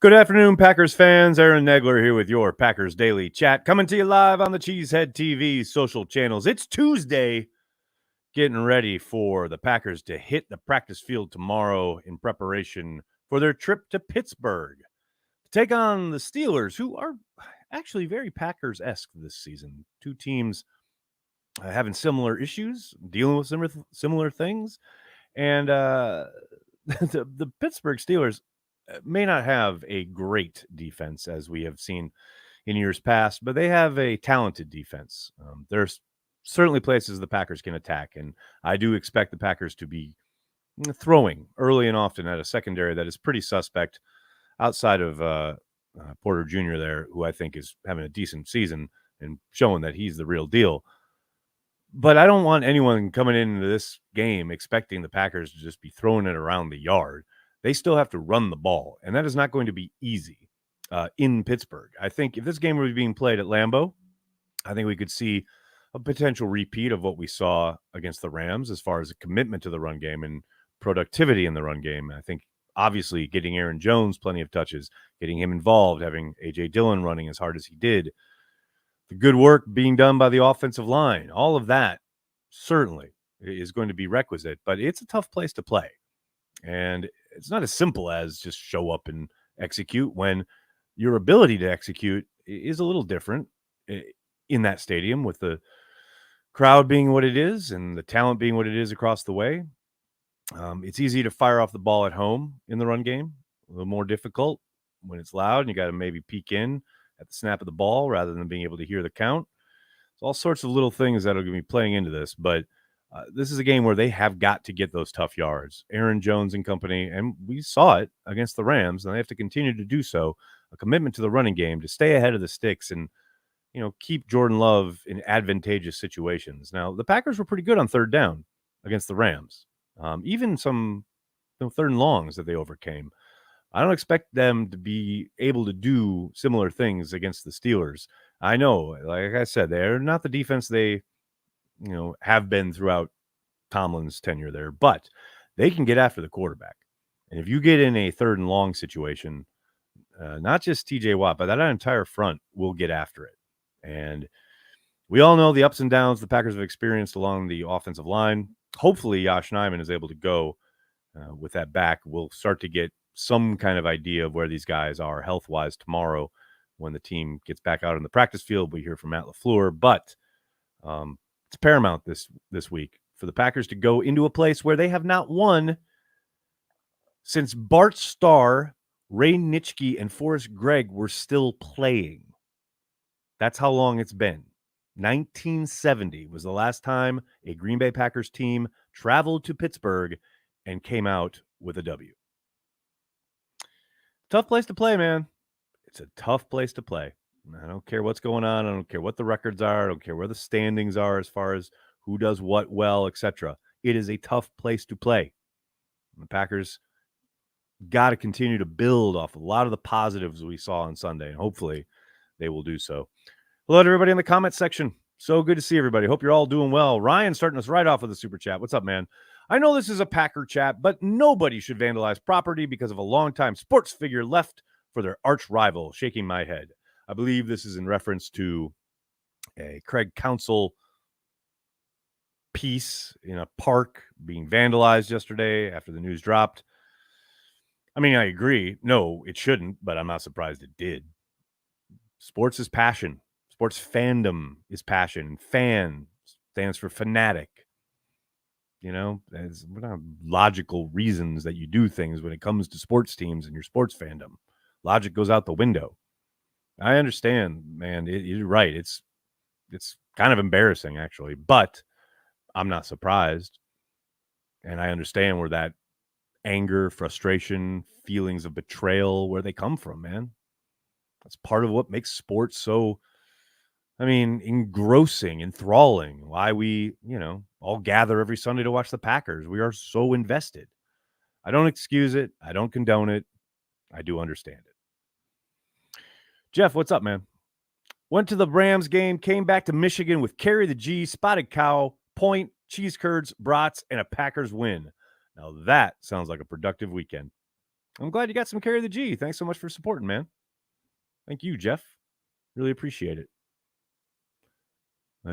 Good afternoon, Packers fans. Aaron Negler here with your Packers Daily Chat, coming to you live on the Cheesehead TV social channels. It's Tuesday, getting ready for the Packers to hit the practice field tomorrow in preparation for their trip to Pittsburgh to take on the Steelers, who are actually very Packers-esque this season. Two teams having similar issues, dealing with similar things, and the Pittsburgh Steelers may not have a great defense as we have seen in years past, but they have a talented defense. There's certainly places the Packers can attack, and I do expect the Packers to be throwing early and often at a secondary that is pretty suspect outside of Porter Jr. there, who I think is having a decent season and showing that he's the real deal. But I don't want anyone coming into this game expecting the Packers to just be throwing it around the yard. They still have to run the ball, and that is not going to be easy in Pittsburgh. I think if this game were being played at Lambeau, I think we could see a potential repeat of what we saw against the Rams as far as a commitment to the run game and productivity in the run game. I think obviously getting Aaron Jones plenty of touches, getting him involved, having A.J. Dillon running as hard as he did, the good work being done by the offensive line, all of that certainly is going to be requisite, but it's a tough place to play. And it's not as simple as just show up and execute when your ability to execute is a little different in that stadium, with the crowd being what it is and the talent being what it is across the way. It's easy to fire off the ball at home in the run game, a little more difficult when it's loud and you got to maybe peek in at the snap of the ball rather than being able to hear the count. It's all sorts of little things that are going to be playing into this, but this is a game where they have got to get those tough yards. Aaron Jones and company, and we saw it against the Rams, and they have to continue to do so. A commitment to the running game to stay ahead of the sticks and, keep Jordan Love in advantageous situations. Now, the Packers were pretty good on third down against the Rams, even some third and longs that they overcame. I don't expect them to be able to do similar things against the Steelers. I know, like I said, they're not the defense they have been throughout Tomlin's tenure there, but they can get after the quarterback. And if you get in a third and long situation, not just TJ Watt, but that entire front will get after it. And we all know the ups and downs the Packers have experienced along the offensive line. Hopefully Josh Nijman is able to go with that back. We'll start to get some kind of idea of where these guys are health-wise tomorrow when the team gets back out in the practice field. We hear from Matt LaFleur, but it's paramount this week for the Packers to go into a place where they have not won since Bart Starr, Ray Nitschke, and Forrest Gregg were still playing. That's how long it's been. 1970 was the last time a Green Bay Packers team traveled to Pittsburgh and came out with a W. Tough place to play, man. It's a tough place to play. I don't care what's going on. I don't care what the records are. I don't care where the standings are as far as who does what well, etc. It is a tough place to play. The Packers got to continue to build off a lot of the positives we saw on Sunday, and hopefully they will do so. Hello to everybody in the comment section. So good to see everybody. Hope you're all doing well. Ryan starting us right off with a super chat. What's up, man? I know this is a Packer chat, but nobody should vandalize property because of a longtime sports figure left for their arch rival. Shaking my head. I believe this is in reference to a Craig Counsell piece in a park being vandalized yesterday after the news dropped. I mean, I agree. No, it shouldn't, but I'm not surprised it did. Sports is passion. Sports fandom is passion. Fan stands for fanatic. There's not logical reasons that you do things when it comes to sports teams and your sports fandom. Logic goes out the window. I understand, man. You're right. It's kind of embarrassing, actually, but I'm not surprised. And I understand where that anger, frustration, feelings of betrayal, where they come from, man. That's part of what makes sports so, engrossing, enthralling. Why we, all gather every Sunday to watch the Packers. We are so invested. I don't excuse it. I don't condone it. I do understand it. Jeff, what's up, man? Went to the Rams game, came back to Michigan with Carry the G, Spotted Cow, Point, cheese curds, brats, and a Packers win. Now that sounds like a productive weekend. I'm glad you got some carry the G. Thanks so much for supporting, man. Thank you, Jeff. Really appreciate it.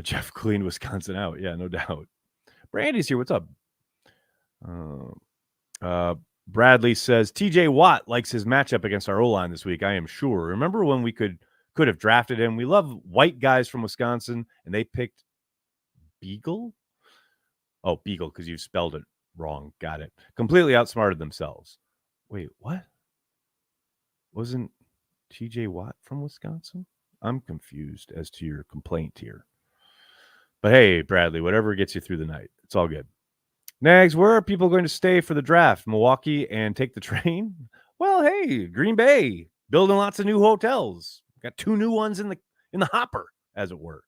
Jeff cleaned Wisconsin out. Yeah, no doubt. Brandy's here. What's up? Bradley says TJ Watt likes his matchup against our O-line this week. I am sure. Remember when we could have drafted him? We love white guys from Wisconsin, and they picked Beagle. Oh, Beagle, because you spelled it wrong. Got it. Completely outsmarted themselves. Wait, what? Wasn't TJ Watt from Wisconsin? I'm confused as to your complaint here. But hey, Bradley, whatever gets you through the night, it's all good. Nags, where are people going to stay for the draft? Milwaukee and take the train? Well, hey, Green Bay, building lots of new hotels. Got 2 new ones in the hopper, as it were.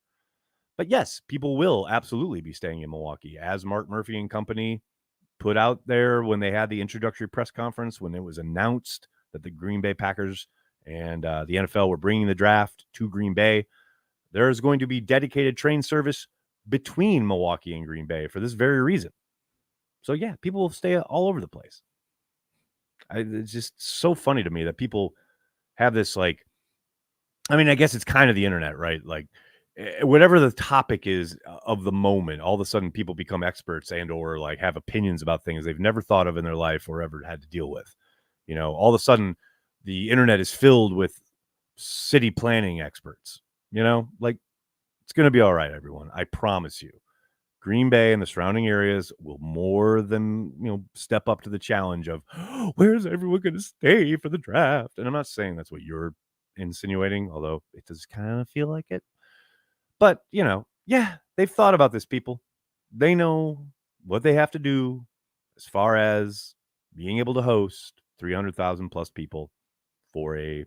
But yes, people will absolutely be staying in Milwaukee, as Mark Murphy and company put out there when they had the introductory press conference, when it was announced that the Green Bay Packers and the NFL were bringing the draft to Green Bay. There is going to be dedicated train service between Milwaukee and Green Bay for this very reason. So, yeah, people will stay all over the place. It's just so funny to me that people have this, like, I mean, I guess it's kind of the internet, right? Like, whatever the topic is of the moment, all of a sudden people become experts and or like have opinions about things they've never thought of in their life or ever had to deal with. You know, all of a sudden the internet is filled with city planning experts. You know, like, it's going to be all right, everyone. I promise you. Green Bay and the surrounding areas will more than, step up to the challenge of where's everyone going to stay for the draft? And I'm not saying that's what you're insinuating, although it does kind of feel like it. But, yeah, they've thought about this, people. They know what they have to do as far as being able to host 300,000 plus people for a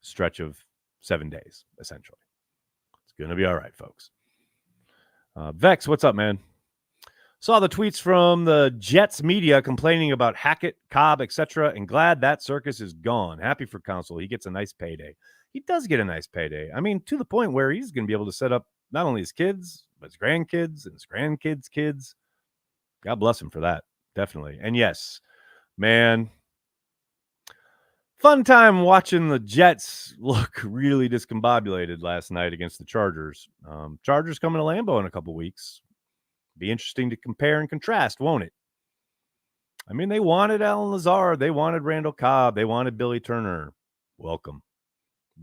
stretch of 7 days, essentially. It's going to be all right, folks. Vex, what's up, man? Saw the tweets from the Jets media complaining about Hackett, Cobb, etc., and glad that circus is gone. Happy for Counsell. He gets a nice payday. He does get a nice payday. I mean, to the point where he's going to be able to set up not only his kids, but his grandkids and his grandkids' kids. God bless him for that. Definitely. And yes, man, fun time watching the Jets look really discombobulated last night against the Chargers. Chargers coming to Lambeau in a couple weeks. Be interesting to compare and contrast, won't it? I mean, they wanted Alan Lazard. They wanted Randall Cobb. They wanted Billy Turner. Welcome.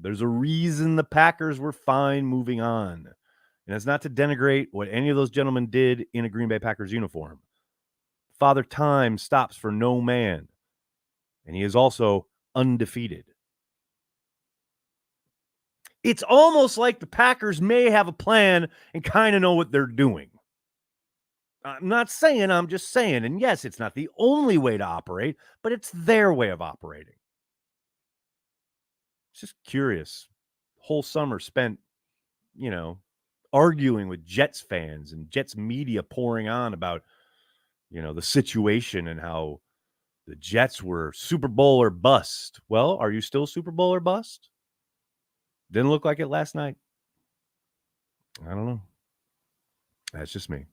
There's a reason the Packers were fine moving on. And it's not to denigrate what any of those gentlemen did in a Green Bay Packers uniform. Father Time stops for no man. And he is also undefeated. It's almost like the Packers may have a plan and kind of know what they're doing. I'm not saying, I'm just saying. And yes, it's not the only way to operate, but it's their way of operating. It's just curious. Whole summer spent, arguing with Jets fans and Jets media pouring on about, the situation and how the Jets were Super Bowl or bust. Well, are you still Super Bowl or bust? Didn't look like it last night. I don't know. That's just me.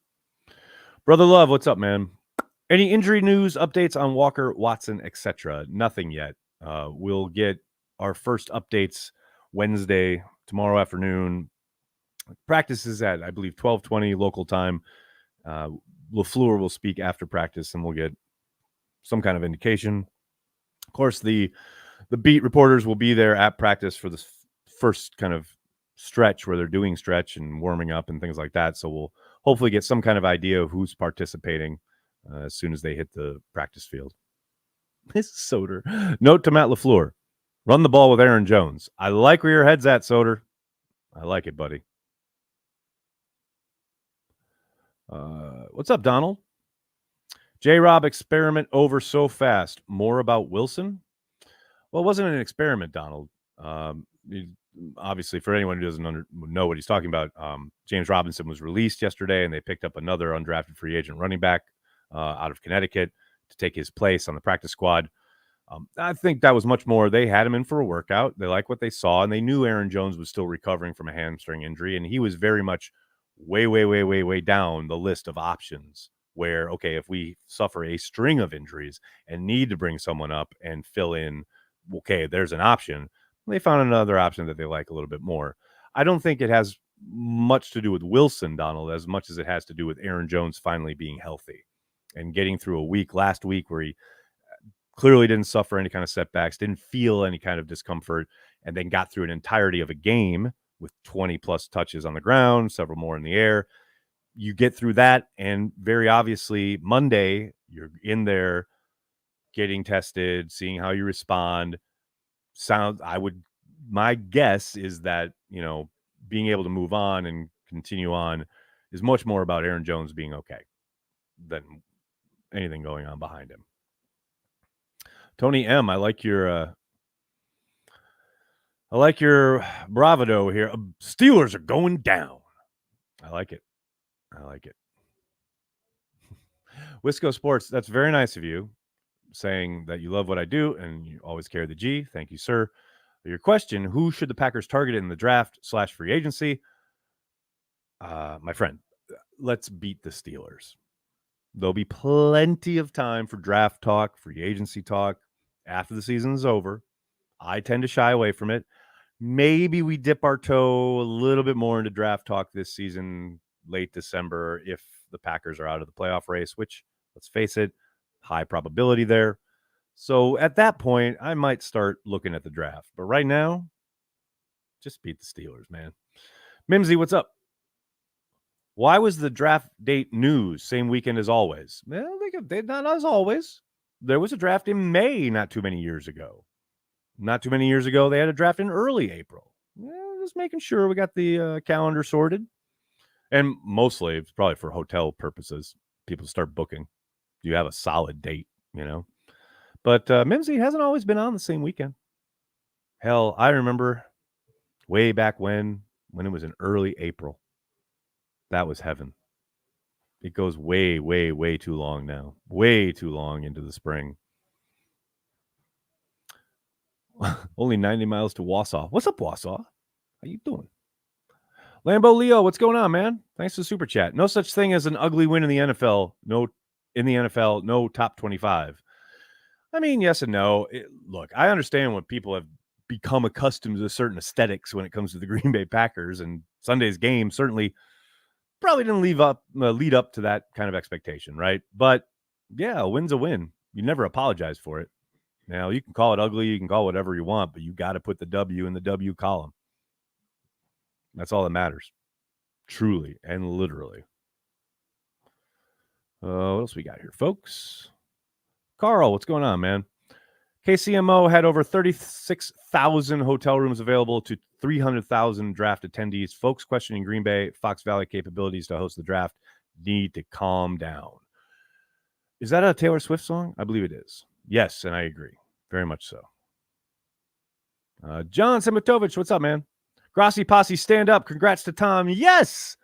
Brother Love, what's up, man? Any injury news, updates on Walker, Watson, etc.? Nothing yet. We'll get our first updates Wednesday, tomorrow afternoon. Practice is at, I believe, 12:20 local time. LaFleur will speak after practice, and we'll get some kind of indication. Of course, the beat reporters will be there at practice for this first kind of stretch where they're doing stretch and warming up and things like that. So we'll hopefully get some kind of idea of who's participating as soon as they hit the practice field. Miss Soder. Note to Matt LaFleur. Run the ball with Aaron Jones. I like where your head's at, Soder. I like it, buddy. What's up, Donald? J-Rob experiment over so fast. More about Wilson? Well, it wasn't an experiment, Donald. Obviously, for anyone who doesn't know what he's talking about, James Robinson was released yesterday, and they picked up another undrafted free agent running back out of Connecticut to take his place on the practice squad. I think that was much more. They had him in for a workout. They liked what they saw, and they knew Aaron Jones was still recovering from a hamstring injury, and he was very much way down the list of options where, okay, if we suffer a string of injuries and need to bring someone up and fill in, okay, there's an option. They found another option that they like a little bit more. I don't think it has much to do with Wilson, Donald, as much as it has to do with Aaron Jones finally being healthy and getting through a week last week where he clearly didn't suffer any kind of setbacks, didn't feel any kind of discomfort, and then got through an entirety of a game with 20 plus touches on the ground, several more in the air. You get through that, and very obviously Monday, you're in there getting tested, seeing how you respond. My guess is that, being able to move on and continue on is much more about Aaron Jones being okay than anything going on behind him. Tony M, I like your bravado here. Steelers are going down. I like it. Wisco Sports, that's very nice of you, saying that you love what I do and you always carry the G. Thank you, sir. Your question, who should the Packers target in the draft / free agency? My friend, let's beat the Steelers. There'll be plenty of time for draft talk, free agency talk after the season's over. I tend to shy away from it. Maybe we dip our toe a little bit more into draft talk this season, late December, if the Packers are out of the playoff race, which, let's face it, high probability there. So at that point, I might start looking at the draft. But right now, just beat the Steelers, man. Mimsy, what's up? Why was the draft date news same weekend as always? Well, they not as always. There was a draft in May not too many years ago. Not too many years ago, they had a draft in early April. Just making sure we got the calendar sorted. And mostly, it's probably for hotel purposes. People start booking. You have a solid date, But Mimsy hasn't always been on the same weekend. Hell, I remember way back when it was in early April. That was heaven. It goes way, way, way too long now. Way too long into the spring. Only 90 miles to Wausau. What's up, Wausau? How you doing? Lambo Leo, what's going on, man? Thanks for the super chat. No such thing as an ugly win in the NFL. No top 25. I mean, yes and no. Look, I understand when people have become accustomed to certain aesthetics when it comes to the Green Bay Packers, and Sunday's game certainly probably didn't lead up to that kind of expectation, right? But yeah, a win's a win. You never apologize for it. Now, you can call it ugly, you can call it whatever you want, but you got to put the W in the W column. That's all that matters. Truly and literally. What else we got here, folks? Carl, what's going on, man? KCMO had over 36,000 hotel rooms available to 300,000 draft attendees. Folks questioning Green Bay, Fox Valley capabilities to host the draft need to calm down. Is that a Taylor Swift song? I believe it is. Yes, and I agree. Very much so. John Simitovich, what's up, man? Grossi Posse, stand up. Congrats to Tom. Yes!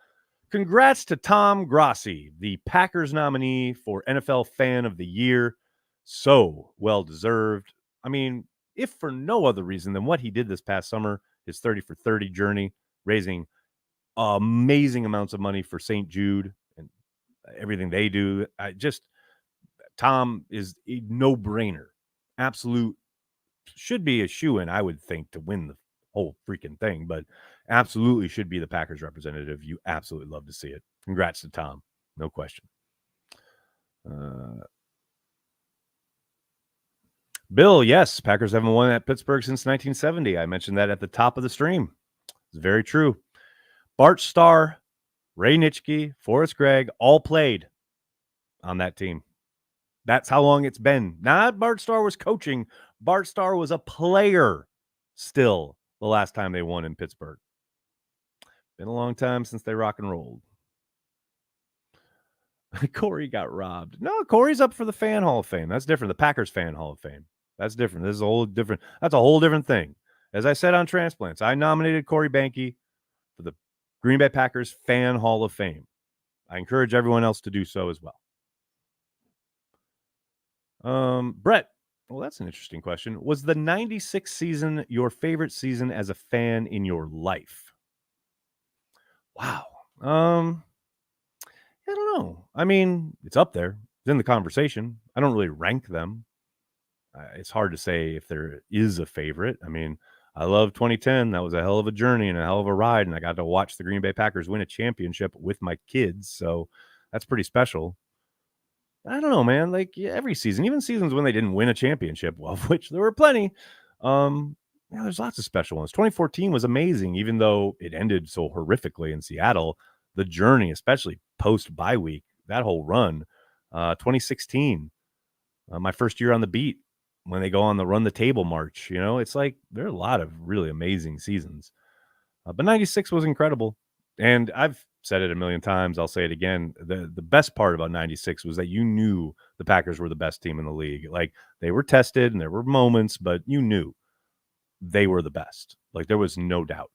Congrats to Tom Grossi, the Packers nominee for NFL Fan of the Year. So well-deserved. I mean, if for no other reason than what he did this past summer, his 30 for 30 journey, raising amazing amounts of money for St. Jude and everything they do. Tom is a no-brainer. Absolute, should be a shoo-in, I would think, to win the whole freaking thing, but absolutely should be the Packers representative. You absolutely love to see it. Congrats to Tom. No question. Bill, yes, Packers haven't won at Pittsburgh since 1970. I mentioned that at the top of the stream. It's very true. Bart Starr, Ray Nitschke, Forrest Gregg, all played on that team. That's how long it's been. Not Bart Starr was coaching. Bart Starr was a player still the last time they won in Pittsburgh. Been a long time since they rock and rolled. Corey got robbed. No, Corey's up for the Fan Hall of Fame. That's different. The Packers Fan Hall of Fame. That's different. This is a whole different. That's a whole different thing. As I said on Transplants, I nominated Corey Banke for the Green Bay Packers Fan Hall of Fame. I encourage everyone else to do so as well. Brett, well, that's an interesting question. Was the 96 season your favorite season as a fan in your life? Wow. I don't know. I mean, it's up there. It's in the conversation. I don't really rank them. It's hard to say if there is a favorite. I mean, I love 2010. That was a hell of a journey and a hell of a ride, and I got to watch the Green Bay Packers win a championship with my kids, so that's pretty special. I don't know, man. Like every season, even seasons when they didn't win a championship, well, of which there were plenty. There's lots of special ones. 2014 was amazing, even though it ended so horrifically in Seattle. The journey, especially post bye week, that whole run. 2016, my first year on the beat, when they go on the run the table march. It's like there are a lot of really amazing seasons. But 96 was incredible. And I've said it a million times. I'll say it again. The best part about 96 was that you knew the Packers were the best team in the league. Like they were tested and there were moments, but you knew they were the best. Like there was no doubt,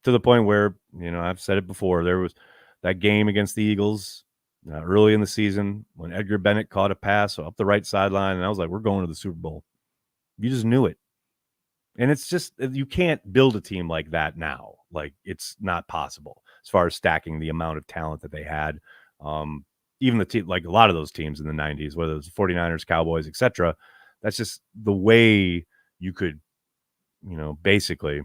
to the point where, I've said it before. There was that game against the Eagles early in the season when Edgar Bennett caught a pass up the right sideline. And I was like, we're going to the Super Bowl. You just knew it. And it's just, you can't build a team like that now. Like it's not possible as far as stacking the amount of talent that they had. Even the team, like a lot of those teams in the 90s, whether it's the 49ers, Cowboys, etc. That's just the way you could, basically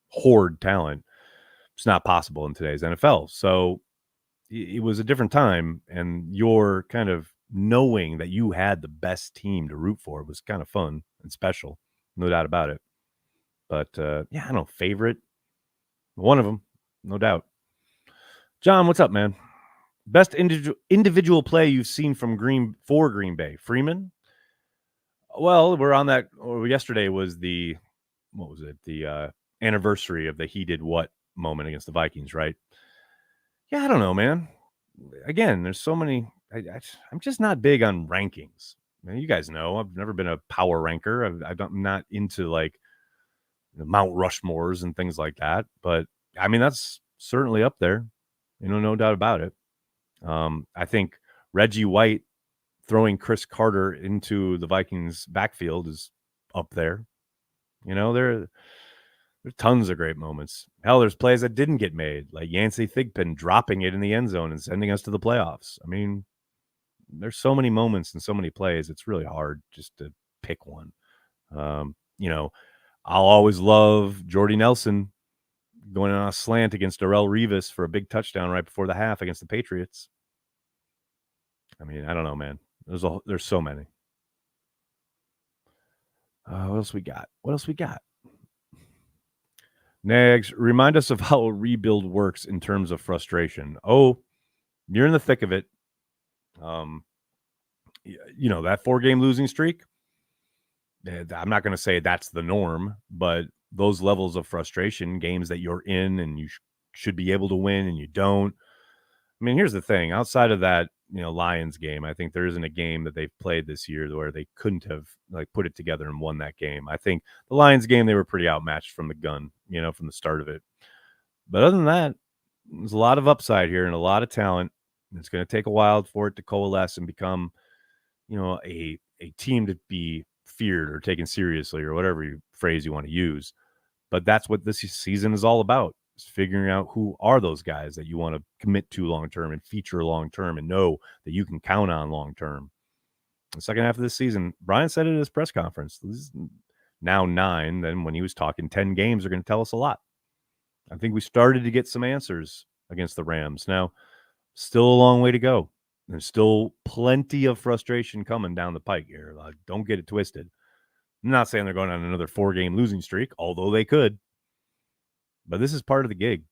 hoard talent. It's not possible in today's NFL. So it was a different time, and your kind of knowing that you had the best team to root for was kind of fun and special. No doubt about it. But I don't know, favorite. One of them, no doubt. John, what's up, man? Best individual play you've seen from Green Bay? Freeman? Well, we're on that. Yesterday was the anniversary of the he did what moment against the Vikings, right? Yeah, I don't know, man. Again, there's so many. I'm just not big on rankings. You guys know I've never been a power ranker. I'm not into like Mount Rushmores and things like that. But I mean, that's certainly up there. No doubt about it. I think Reggie White throwing Chris Carter into the Vikings backfield is up there. There's tons of great moments. Hell, there's plays that didn't get made, like Yancey Thigpen dropping it in the end zone and sending us to the playoffs. I mean, there's so many moments and so many plays. It's really hard just to pick one. I'll always love Jordy Nelson going on a slant against Darrelle Revis for a big touchdown right before the half against the Patriots. I mean, I don't know, man. There's so many. What else we got? Nags, remind us of how a rebuild works in terms of frustration. Oh, you're in the thick of it. That 4-game losing streak. I'm not going to say that's the norm, but those levels of frustration, games that you're in and you should be able to win and you don't. I mean, here's the thing. Outside of that, Lions game, I think there isn't a game that they've played this year where they couldn't have put it together and won that game. I think the Lions game, they were pretty outmatched from the gun, from the start of it. But other than that, there's a lot of upside here and a lot of talent. It's going to take a while for it to coalesce and become, a team to be feared or taken seriously or whatever phrase you want to use. But that's what this season is all about. Figuring out who are those guys that you want to commit to long-term and feature long-term and know that you can count on long-term. The second half of this season, Brian said it at his press conference. This is now 9. Then when he was talking 10 games are going to tell us a lot. I think we started to get some answers against the Rams. Now, still a long way to go. There's still plenty of frustration coming down the pike here. Don't get it twisted. I'm not saying they're going on another 4-game losing streak, although they could. But this is part of the gig.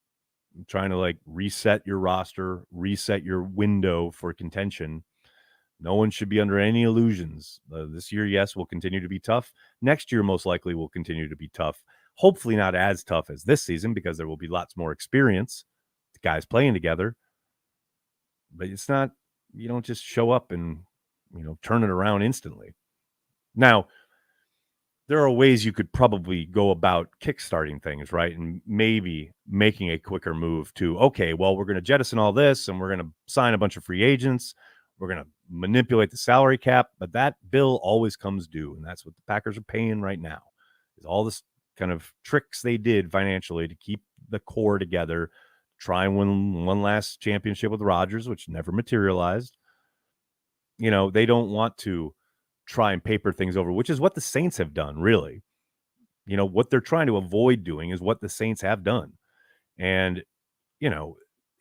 I'm trying to reset your roster, reset your window for contention. No one should be under any illusions. This year, yes, will continue to be tough. Next year, most likely, will continue to be tough. Hopefully not as tough as this season because there will be lots more experience. The guys playing together. But it's not, you don't just show up and, turn it around instantly. Now, there are ways you could probably go about kickstarting things, right? And maybe making a quicker move to, okay, well, we're going to jettison all this and we're going to sign a bunch of free agents. We're going to manipulate the salary cap, but that bill always comes due. And that's what the Packers are paying right now, is all this kind of tricks they did financially to keep the core together, try and win one last championship with Rodgers, which never materialized. They don't want to try and paper things over, which is what the Saints have done, really. What they're trying to avoid doing is what the Saints have done. And,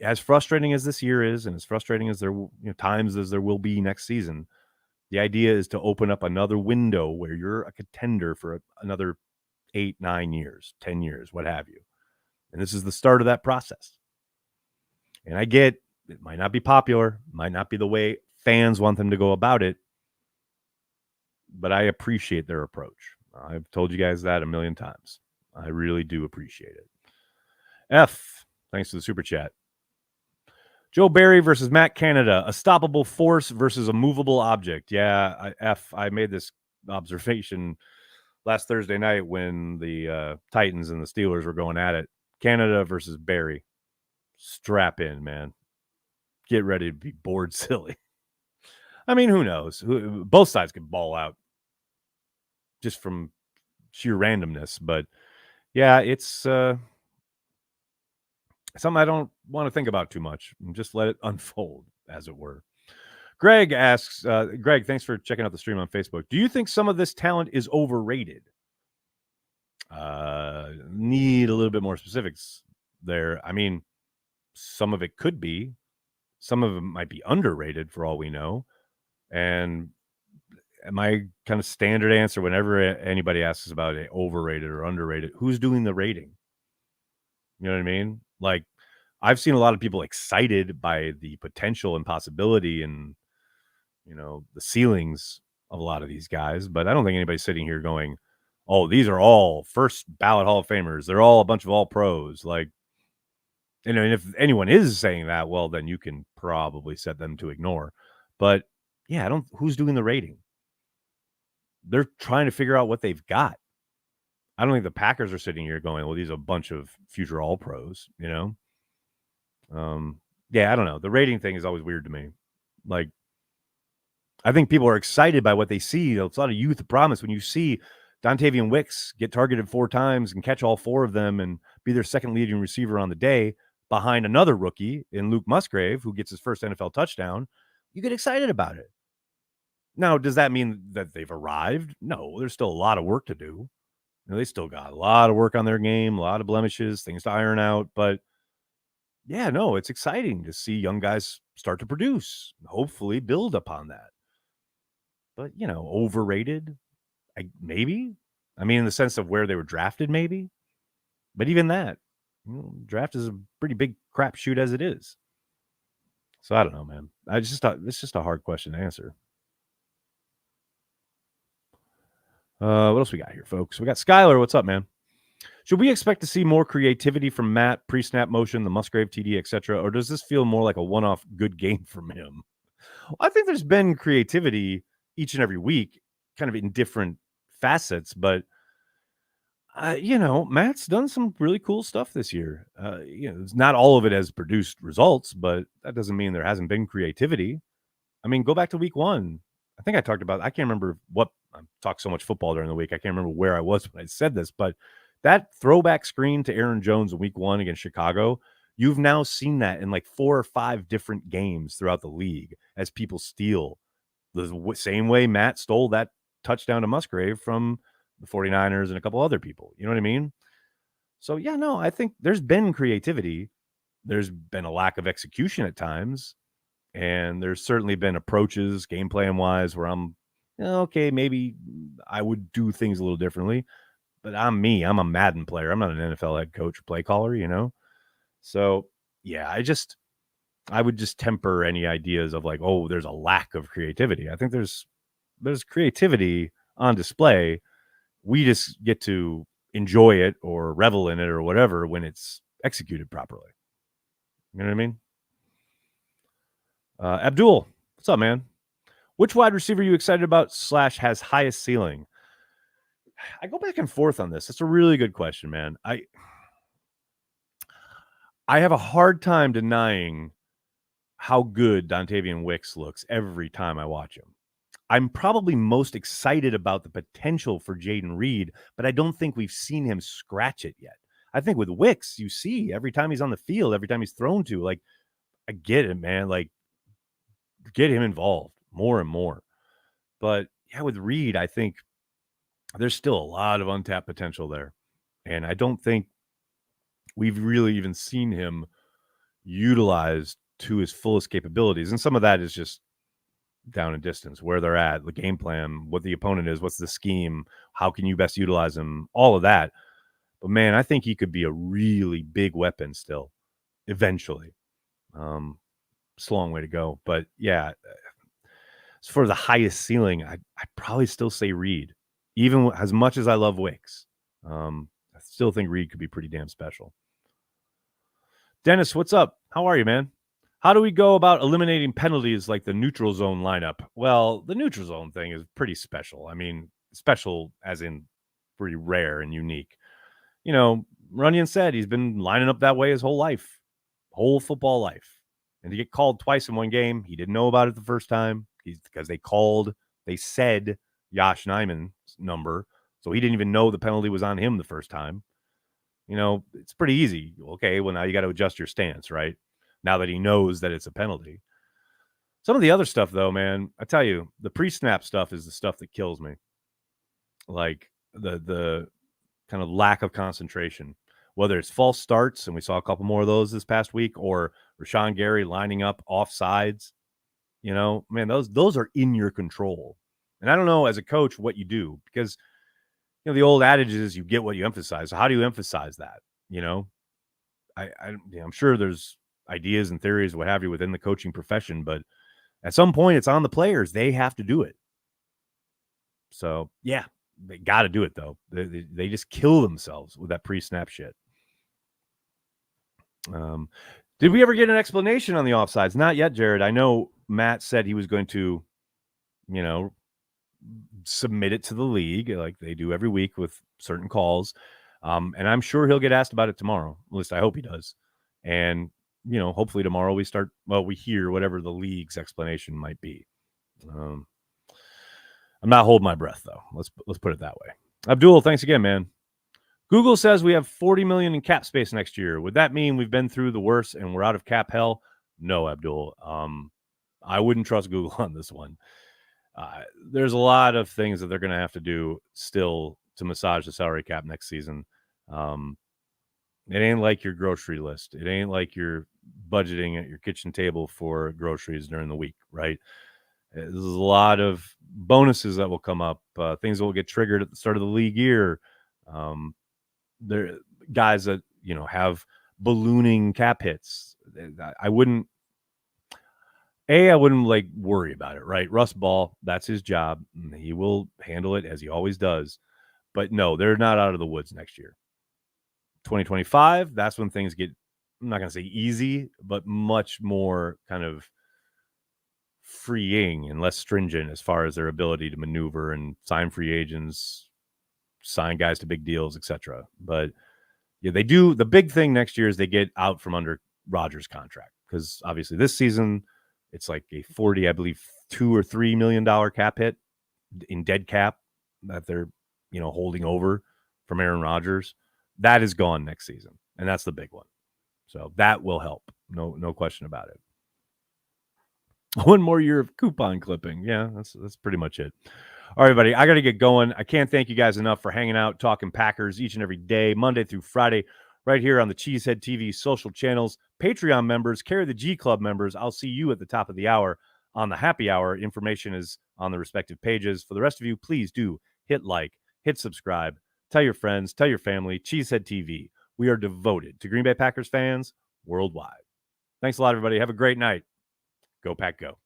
as frustrating as this year is, and as frustrating as there times as there will be next season, the idea is to open up another window where you're a contender for another 8, 9 years, 10 years, what have you. And this is the start of that process. And I get it might not be popular, might not be the way fans want them to go about it, but I appreciate their approach. I've told you guys that a million times. I really do appreciate it. F, thanks for the super chat. Joe Barry versus Matt Canada, a stoppable force versus a movable object. Yeah, I made this observation last Thursday night when the Titans and the Steelers were going at it. Canada versus Barry. Strap in, man. Get ready to be bored silly. I mean, who knows? Both sides could ball out just from sheer randomness. But, yeah, it's something I don't want to think about too much. Just let it unfold, as it were. Greg asks, Greg, thanks for checking out the stream on Facebook. Do you think some of this talent is overrated? Need a little bit more specifics there. I mean, some of it could be. Some of it might be underrated for all we know. And my kind of standard answer whenever anybody asks about it, overrated or underrated, who's doing the rating? You know what I mean? Like, I've seen a lot of people excited by the potential and possibility and, the ceilings of a lot of these guys. But I don't think anybody's sitting here going, oh, these are all first ballot Hall of Famers. They're all a bunch of all pros. Like, and if anyone is saying that, well, then you can probably set them to ignore. But yeah, who's doing the rating? They're trying to figure out what they've got. I don't think the Packers are sitting here going, well, these are a bunch of future all pros, Yeah, I don't know. The rating thing is always weird to me. Like, I think people are excited by what they see. It's a lot of youth of promise when you see Dontavian Wicks get targeted 4 times and catch all 4 of them and be their second leading receiver on the day behind another rookie in Luke Musgrave, who gets his first NFL touchdown. You get excited about it. Now, does that mean that they've arrived? No, there's still a lot of work to do. They still got a lot of work on their game, a lot of blemishes, things to iron out. But yeah, no, it's exciting to see young guys start to produce, hopefully build upon that. But, overrated, maybe. I mean, in the sense of where they were drafted, maybe. But even that, draft is a pretty big crapshoot as it is. So I don't know, man. It's just a hard question to answer. What else we got here, folks? We got Skylar. What's up, man? Should we expect to see more creativity from Matt, pre-snap motion, the Musgrave TD, etc., or does this feel more like a one-off good game from him? Well, I think there's been creativity each and every week, kind of in different facets, but Matt's done some really cool stuff this year. Not all of it has produced results, but that doesn't mean there hasn't been creativity. I mean, go back to week 1. I think I can't remember I talked so much football during the week. I can't remember where I was when I said this, but that throwback screen to Aaron Jones in week 1 against Chicago, you've now seen that in like 4 or 5 different games throughout the league as people steal the same way Matt stole that touchdown to Musgrave from the 49ers and a couple other people. You know what I mean? So, yeah, no, I think there's been creativity. There's been a lack of execution at times. And there's certainly been approaches, game plan wise, where I'm, okay, maybe I would do things a little differently. But I'm me. I'm a Madden player. I'm not an NFL head coach or play caller, So, yeah, I would just temper any ideas of like, oh, there's a lack of creativity. I think there's creativity on display. We just get to enjoy it or revel in it or whatever when it's executed properly. You know what I mean? Abdul, what's up, man? Which wide receiver are you excited about / has highest ceiling? I go back and forth on this. It's a really good question, man. I have a hard time denying how good Dontavian Wicks looks every time I watch him. I'm probably most excited about the potential for Jaden Reed, but I don't think we've seen him scratch it yet. I think with Wicks, you see every time he's on the field, every time he's thrown to, like, I get it, man. Like, get him involved more and more. But yeah, with Reed, I think there's still a lot of untapped potential there. And I don't think we've really even seen him utilized to his fullest capabilities. And some of that is just down in distance, where they're at, the game plan, what the opponent is, what's the scheme, how can you best utilize him, all of that. But man, I think he could be a really big weapon still, eventually. It's a long way to go. But yeah, for the highest ceiling, I'd probably still say Reed. Even as much as I love Wicks, I still think Reed could be pretty damn special. Dennis, what's up? How are you, man? How do we go about eliminating penalties like the neutral zone lineup? Well, the neutral zone thing is pretty special. I mean, special as in pretty rare and unique. You know, Runyon said he's been lining up that way his whole life, whole football life. And to get called twice in one game, he didn't know about it the first time because they said Josh Nijman's number. So he didn't even know the penalty was on him the first time. You know, it's pretty easy. Okay, well, now you got to adjust your stance, right? Now that he knows that it's a penalty. Some of the other stuff, though, man, I tell you, the pre-snap stuff is the stuff that kills me. Like the kind of lack of concentration, whether it's false starts, and we saw a couple more of those this past week, or Rashawn Gary lining up off sides. You know, man, those are in your control. And I don't know as a coach what you do, because you know the old adage is you get what you emphasize. So how do you emphasize that? You know, I'm sure there's ideas and theories, what have you, within the coaching profession, but at some point it's on the players. They have to do it. So yeah, they got to do it though. They just kill themselves with that pre-snap shit. Did we ever get an explanation on the offsides? Not yet, Jared. I know Matt said he was going to, you know, submit it to the league like they do every week with certain calls. And I'm sure he'll get asked about it tomorrow. At least I hope he does. And, you know, hopefully tomorrow we hear whatever the league's explanation might be. I'm not holding my breath though. Let's put it that way. Abdul, thanks again, man. Google says we have $40 million in cap space next year. Would that mean we've been through the worst and we're out of cap hell? No, Abdul. I wouldn't trust Google on this one. There's a lot of things that they're going to have to do still to massage the salary cap next season. It ain't like your grocery list. It ain't like you're budgeting at your kitchen table for groceries during the week, right? There's a lot of bonuses that will come up, things that will get triggered at the start of the league year. There guys that, you know, have ballooning cap hits. I wouldn't like worry about it, right? Russ Ball, that's his job. He will handle it as he always does. But no, they're not out of the woods next year. 2025, that's when things get, I'm not going to say easy, but much more kind of freeing and less stringent as far as their ability to maneuver and sign free agents, sign guys to big deals, etc. But yeah, they do. The big thing next year is they get out from under Rodgers' contract, because obviously this season it's like a 40, I believe, $2 or $3 million cap hit in dead cap that they're, you know, holding over from Aaron Rodgers. That is gone next season, and that's the big one. So that will help. No question about it. One more year of coupon clipping. Yeah, that's pretty much it. All right, everybody, I got to get going. I can't thank you guys enough for hanging out, talking Packers each and every day, Monday through Friday, right here on the Cheesehead TV social channels. Patreon members, Carry the G Club members, I'll see you at the top of the hour on the happy hour. Information is on the respective pages. For the rest of you, please do hit like, hit subscribe, tell your friends, tell your family. Cheesehead TV. We are devoted to Green Bay Packers fans worldwide. Thanks a lot, everybody. Have a great night. Go Pack Go.